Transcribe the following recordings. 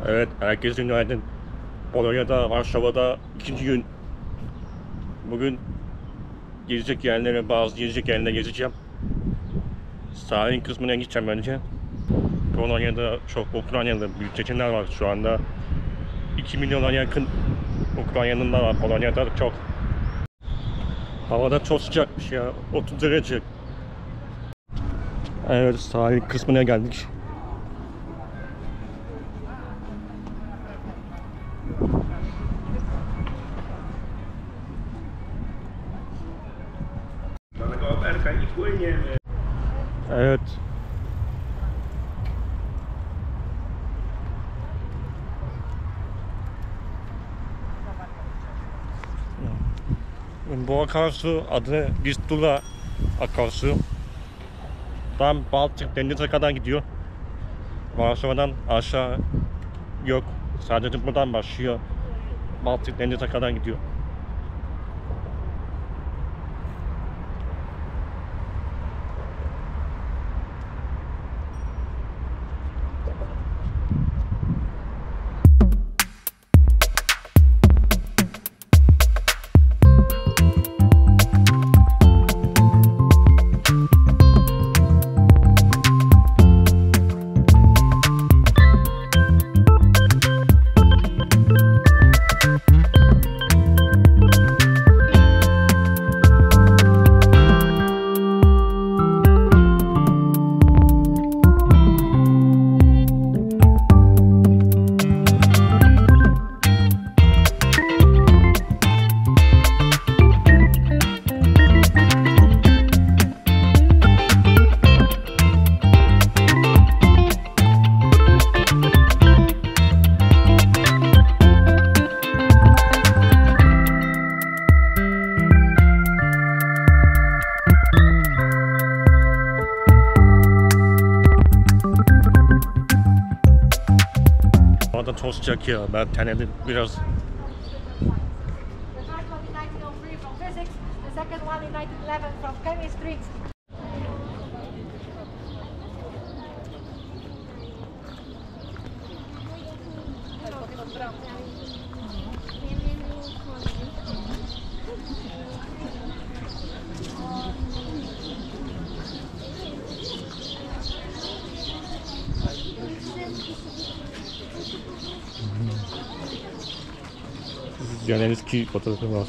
Evet, herkese günaydın. Polonya'da, Varşova'da ikinci gün. Bugün gezecek yerlere, bazı gezecek yerlere gezeceğim. Sahil kısmına gideceğim önce. Polonya'da çok Ukraynalı mülteciler var şu anda. 2 milyona yakın Ukraynalılar var Polonya'da çok. Havada çok sıcakmış ya, 30 derece. Evet, sahil kısmına geldik. Evet. Bu akarsu adı Vistula akarsu. Tam Baltık Denizi'ne kadar gidiyor. Varşova'dan aşağı yok. Sadece buradan başlıyor. Baltık Denizi'ne kadar gidiyor. Orada çok sıcak ya, ben terledim biraz. Zelenski fotoğrafı var.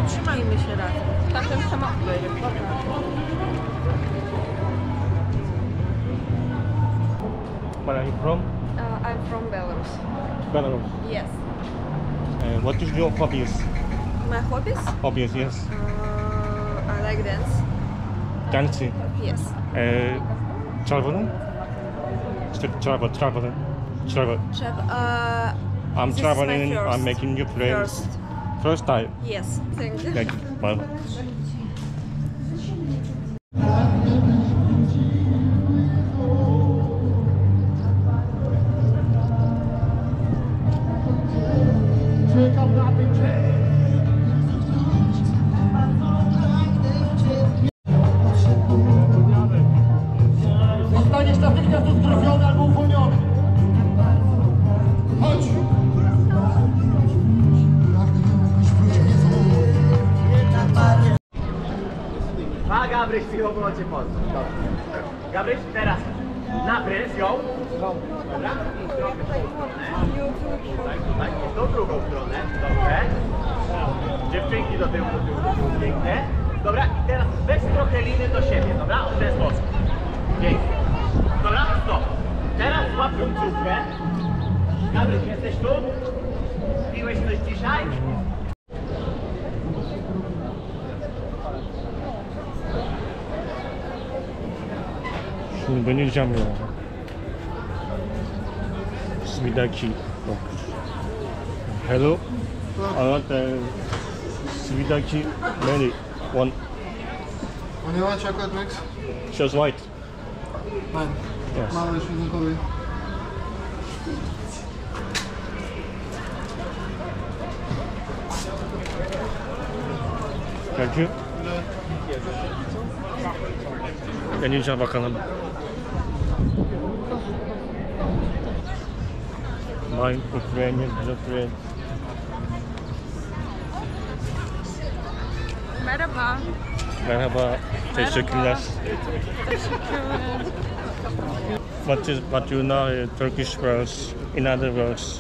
Trzymajmy się razem. Czasem sama wyjdę. Where are you from? I'm from Belarus. Belarus. Yes. What is your hobbies? My hobbies? Hobbies, yes. I like dance. Dancing. Yes. Traveling? Travel. Travel. I'm This is traveling. my first. I'm making new friends. First time. Yes. Thank you. Thank you. Bye. Zostaniesz natychmiast uzdrowiony albo uwolniony. Chodź! A Gabryś chwilą cię pozdro. Gabryś, teraz napręż ją. Dobra? I trochę w tą stronę. Tak, i w tą drugą stronę. Dobrze. Dziewczynki do tyłu. Pięknie. Dobra, i teraz weź trochę balerinę do siebie, dobra? W ten sposób. Pięknie. Dobra, stop. Teraz złap końcówkę. Gabryś, jesteś tu? Piłeś coś dzisiaj? Şimdi deneyeceğim ya. Swidaki. Hello. I want the Swidaki many one. When you want chocolate mix? Just white. Fine. Yes. Mały szwinkowy. Thank you. Deneyeceğim bakalım. My Ukrainian friend. Merhaba. Merhaba. Teşekkürler. Teşekkürler. What you know Turkish words, in other words.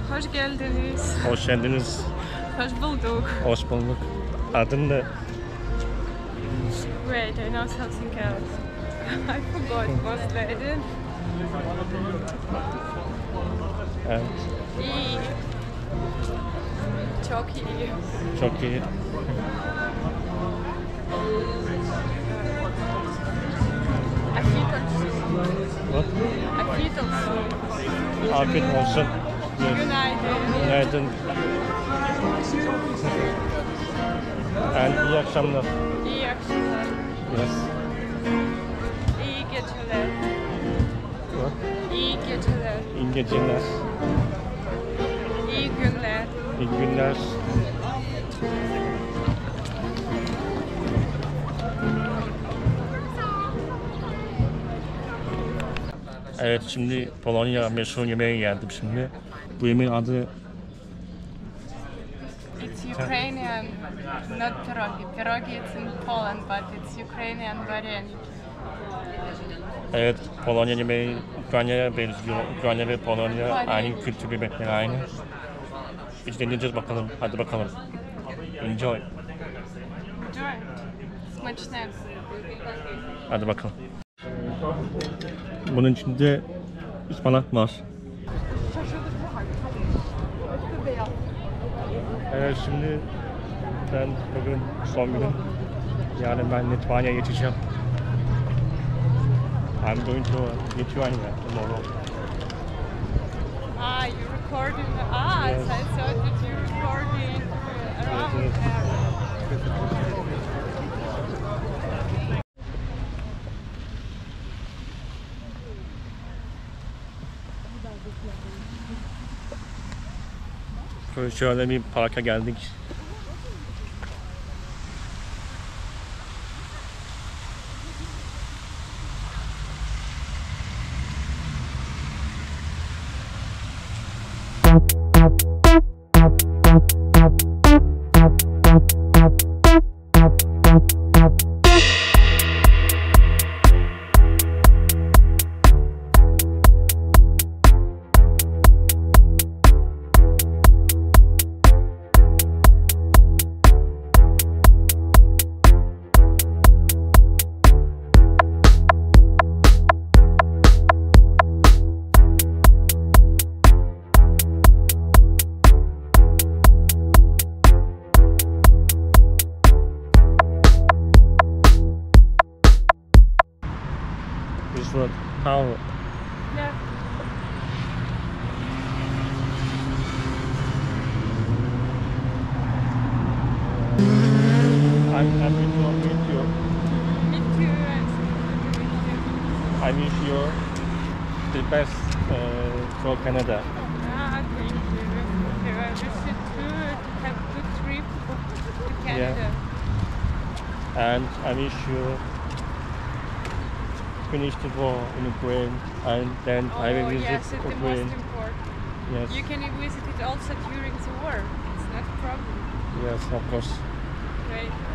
Hoş geldiniz. Hoş geldiniz. Hoş bulduk. Hoş bulduk. Adın ne? Wait, I know something else. I forgot what's that. Evet. İyi. Çok iyi. Çok iyi. Afiyet olsun. What? Afiyet olsun. Afiyet olsun. Yes. Günaydın. Günaydın. And iyi akşamlar. İyi akşamlar. Yes. İyi geceler. What? İyi geceler. İyi geceler. İyi günler. İyi günler. Evet, şimdi Polonya meşhur yemeğe geldim şimdi. Bu yemeğin adı It's Ukrainian, not pierogi. Pierogi it's in Poland, but it's Ukrainian varyanik. evet, Polonya yemeği Ukrayna'ya benziyor. Ukrayna ve Polonya aynı kültür yemekleri aynı. Biz deneyeceğiz bakalım. Hadi bakalım. Enjoy. Enjoy. Смачне. Hadi bakalım. Bunun içinde ıspanak var. Evet, şimdi ben bugün son günüm. Yani ben Litvanya'ya geçeceğim. I'm going to Lithuania tomorrow. Ah, you're recording. Ah, Yes. I thought that you're recording around Yes, yes. there. Şöyle bir parka geldik. This was tower. Yeah. I'm happy to meet you. Me too. I'm so happy to meet you. I wish you the best for Canada. Ah, thank you. I wish you too have a good trip to Canada. And I wish you finish the war in Ukraine, and then I will Oh, visit yes, it's the Ukraine. most important. Yes, You can visit it also during the war. It's not a problem. yes, of course. Right?